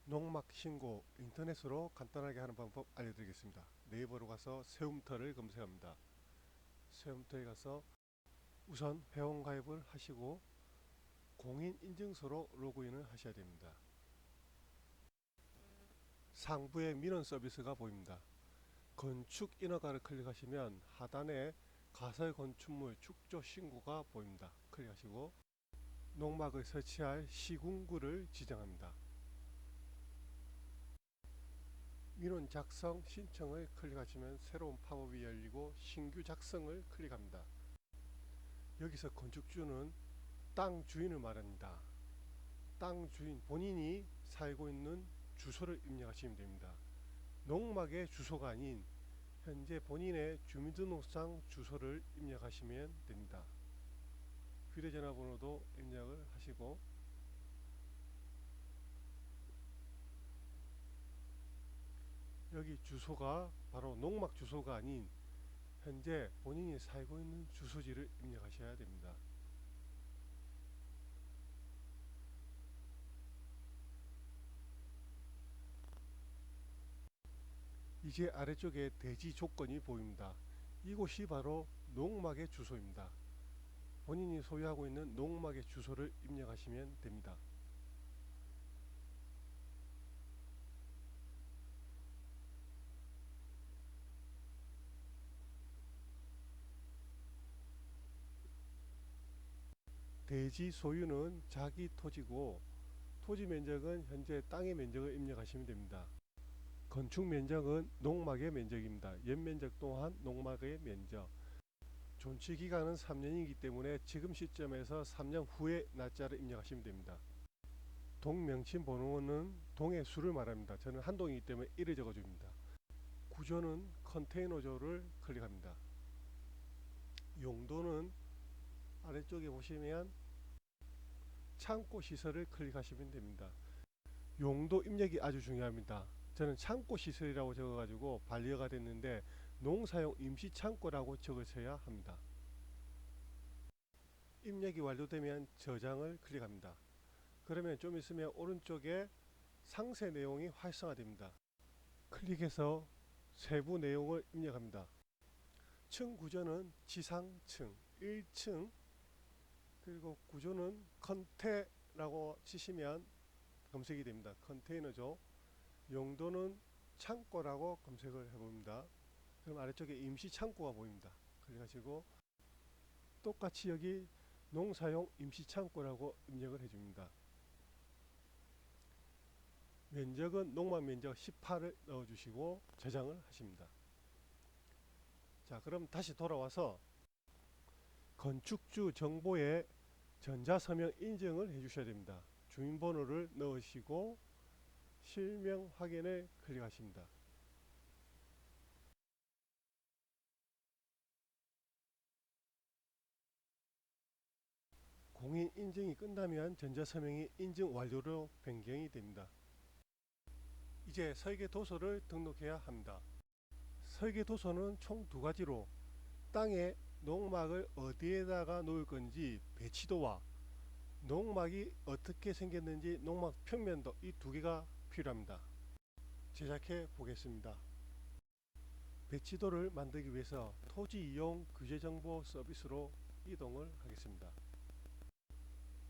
농막 신고 인터넷으로 간단하게 하는 방법 알려드리겠습니다. 네이버로 가서 세움터를 검색합니다. 세움터에 가서 우선 회원가입을 하시고 공인인증서로 로그인을 하셔야 됩니다. 상부에 민원 서비스가 보입니다. 건축 인허가를 클릭하시면 하단에 가설 건축물 축조 신고가 보입니다. 클릭하시고 농막을 설치할 시군구를 지정합니다. 민원 작성 신청을 클릭하시면 새로운 팝업이 열리고 신규 작성을 클릭합니다. 여기서 건축주는 땅 주인을 말합니다. 땅 주인 본인이 살고 있는 주소를 입력하시면 됩니다. 농막의 주소가 아닌 현재 본인의 주민등록상 주소를 입력하시면 됩니다. 휴대전화번호도 입력을 하시고 여기 주소가 바로 농막 주소가 아닌 현재 본인이 살고 있는 주소지를 입력하셔야 됩니다. 이제 아래쪽에 대지 조건이 보입니다. 이곳이 바로 농막의 주소입니다. 본인이 소유하고 있는 농막의 주소를 입력하시면 됩니다. 대지 소유는 자기 토지고 토지 면적은 현재 땅의 면적을 입력하시면 됩니다. 건축 면적은 농막의 면적입니다. 연면적 또한 농막의 면적. 존치 기간은 3년이기 때문에 지금 시점에서 3년 후의 날짜를 입력하시면 됩니다. 동 명칭 번호는 동의 수를 말합니다. 저는 한 동이기 때문에 1을 적어줍니다. 구조는 컨테이너조를 클릭합니다. 용도는 아래쪽에 보시면 창고 시설을 클릭하시면 됩니다. 용도 입력이 아주 중요합니다. 저는 창고 시설이라고 적어가지고 반려가 됐는데 농사용 임시 창고라고 적으셔야 합니다. 입력이 완료되면 저장을 클릭합니다. 그러면 좀 있으면 오른쪽에 상세 내용이 활성화됩니다. 클릭해서 세부 내용을 입력합니다. 층 구조는 지상층 1층, 그리고 구조는 컨테라고 치시면 검색이 됩니다. 컨테이너죠. 용도는 창고라고 검색을 해봅니다. 그럼 아래쪽에 임시 창고가 보입니다. 클릭하시고 똑같이 여기 농사용 임시 창고라고 입력을 해줍니다. 면적은 농막 면적 18을 넣어주시고 저장을 하십니다. 자, 그럼 다시 돌아와서 건축주 정보에 전자서명 인증을 해주셔야 됩니다. 주민번호를 넣으시고 실명 확인을 클릭하십니다. 공인 인증이 끝나면 전자서명이 인증 완료로 변경이 됩니다. 이제 설계 도서를 등록해야 합니다. 설계 도서는 총 두 가지로 땅에 농막을 어디에다가 놓을 건지 배치도와 농막이 어떻게 생겼는지 농막 평면도, 이 두 개가 필요합니다. 제작해 보겠습니다. 배치도를 만들기 위해서 토지 이용 규제 정보 서비스로 이동을 하겠습니다.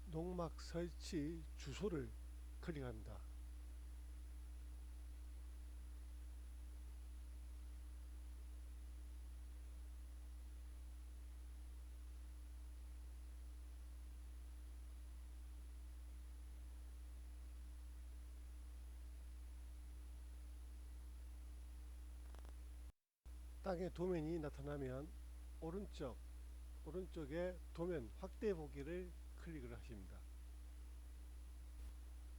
농막 설치 주소를 클릭합니다. 땅의 도면이 나타나면 오른쪽에 도면 확대 보기를 클릭을 하십니다.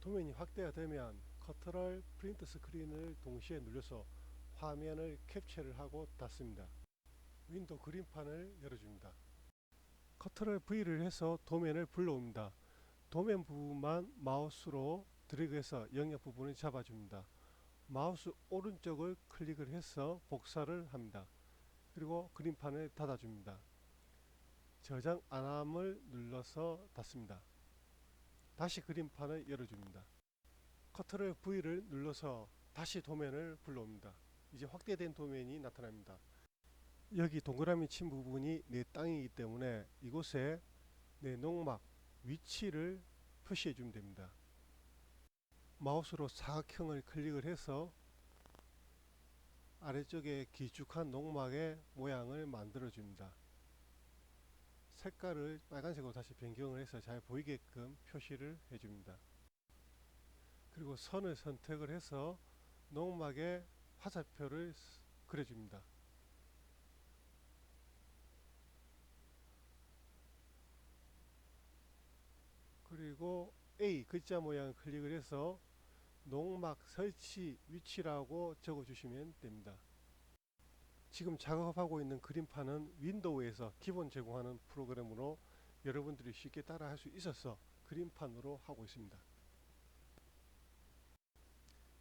도면이 확대가 되면 컨트롤 프린트 스크린을 동시에 눌러서 화면을 캡처를 하고 닫습니다. 윈도우 그림판을 열어줍니다. 컨트롤 V를 해서 도면을 불러옵니다. 도면 부분만 마우스로 드래그해서 영역 부분을 잡아줍니다. 마우스 오른쪽을 클릭을 해서 복사를 합니다. 그리고 그림판을 닫아줍니다. 저장 안함을 눌러서 닫습니다. 다시 그림판을 열어줍니다. 컨트롤 V를 눌러서 다시 도면을 불러옵니다. 이제 확대된 도면이 나타납니다. 여기 동그라미 친 부분이 내 땅이기 때문에 이곳에 내 농막 위치를 표시해 주면 됩니다. 마우스로 사각형을 클릭을 해서 아래쪽에 길쭉한 농막의 모양을 만들어 줍니다. 색깔을 빨간색으로 다시 변경을 해서 잘 보이게끔 표시를 해 줍니다. 그리고 선을 선택을 해서 농막의 화살표를 그려 줍니다. 그리고 A 글자 모양을 클릭을 해서 농막 설치 위치라고 적어 주시면 됩니다. 지금 작업하고 있는 그림판은 윈도우에서 기본 제공하는 프로그램으로 여러분들이 쉽게 따라 할 수 있어서 그림판으로 하고 있습니다.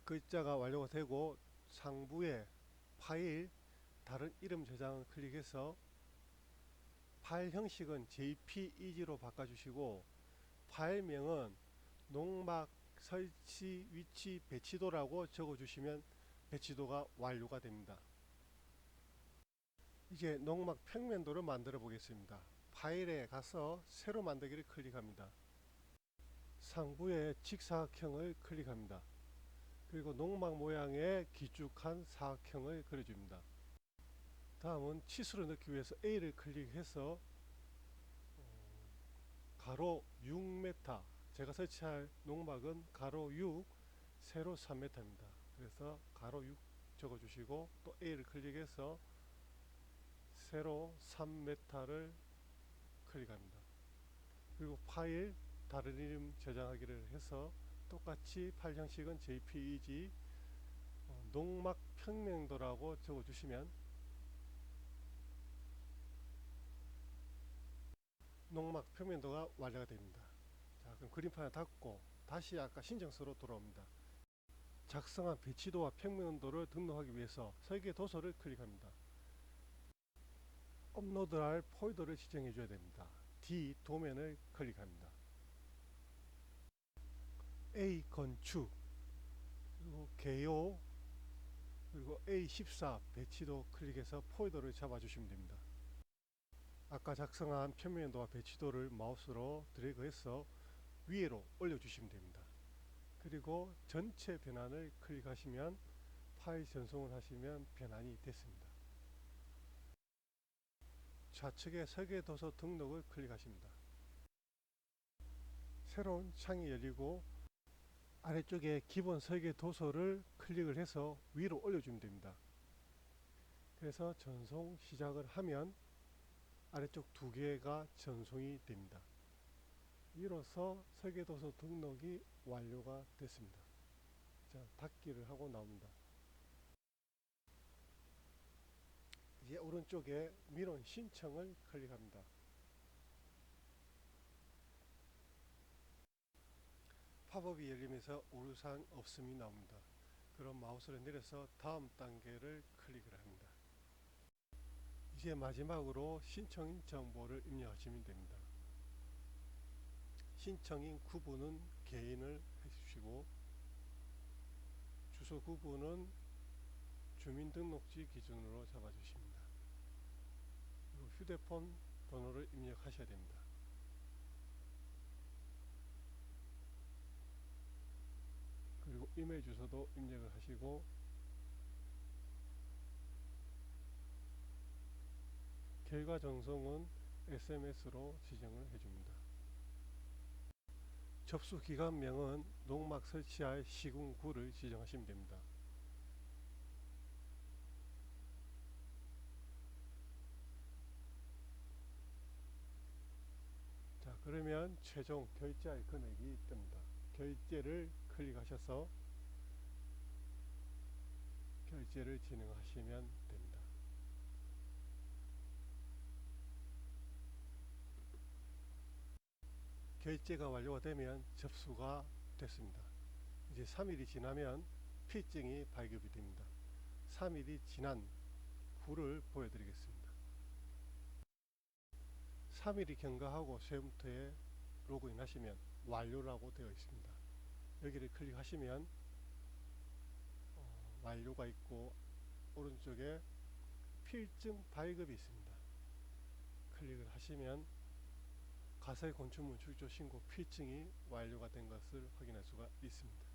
글자가 완료가 되고 상부에 파일 다른 이름 저장을 클릭해서 파일 형식은 JPEG로 바꿔주시고 파일명은 농막 설치 위치 배치도라고 적어주시면 배치도가 완료가 됩니다. 이제 농막 평면도를 만들어 보겠습니다. 파일에 가서 새로 만들기를 클릭합니다. 상부에 직사각형을 클릭합니다. 그리고 농막 모양의 길쭉한 사각형을 그려줍니다. 다음은 치수를 넣기 위해서 A를 클릭해서 가로 6m, 제가 설치할 농막은 가로 6, 세로 3m입니다. 그래서 가로 6 적어주시고 또 A를 클릭해서 세로 3m를 클릭합니다. 그리고 파일 다른 이름 저장하기를 해서 똑같이 파일 형식은 JPEG 농막 평면도라고 적어주시면 농막 평면도가 완료가 됩니다. 자, 그럼 그림판을 닫고 다시 아까 신청서로 돌아옵니다. 작성한 배치도와 평면도를 등록하기 위해서 설계 도서를 클릭합니다. 업로드할 폴더를 지정해 줘야 됩니다. D 도면을 클릭합니다. A 건축, 그리고 개요, 그리고 A14 배치도 클릭해서 폴더를 잡아주시면 됩니다. 아까 작성한 평면도와 배치도를 마우스로 드래그해서 위로 올려주시면 됩니다. 그리고 전체 변환을 클릭하시면 파일 전송을 하시면 변환이 됐습니다. 좌측에 설계도서 등록을 클릭하십니다. 새로운 창이 열리고 아래쪽에 기본 설계도서를 클릭을 해서 위로 올려주면 됩니다. 그래서 전송 시작을 하면 아래쪽 두 개가 전송이 됩니다. 이로써 설계도서 등록이 완료가 됐습니다. 자, 닫기를 하고 나옵니다. 이제 오른쪽에 민원 신청을 클릭합니다. 팝업이 열리면서 오류사항 없음이 나옵니다. 그럼 마우스를 내려서 다음 단계를 클릭을 합니다. 이제 마지막으로 신청인 정보를 입력하시면 됩니다. 신청인 구분은 개인을 해주시고 주소 구분은 주민등록지 기준으로 잡아주십니다. 그리고 휴대폰 번호를 입력하셔야 됩니다. 그리고 이메일 주소도 입력을 하시고 결과 전송은 SMS로 지정을 해줍니다. 접수 기간명은 농막 설치할 시군구를 지정하시면 됩니다. 자, 그러면 최종 결제할 금액이 뜹니다. 결제를 클릭하셔서 결제를 진행하시면 됩니다. 결제가 완료가 되면 접수가 됐습니다. 이제 3일이 지나면 필증이 발급이 됩니다. 3일이 지난 후를 보여드리겠습니다. 3일이 경과하고 쉐임터에 로그인 하시면 완료라고 되어 있습니다. 여기를 클릭하시면 완료가 있고 오른쪽에 필증 발급이 있습니다. 클릭을 하시면 가설 건축물 출조 신고 필증이 완료가 된 것을 확인할 수가 있습니다.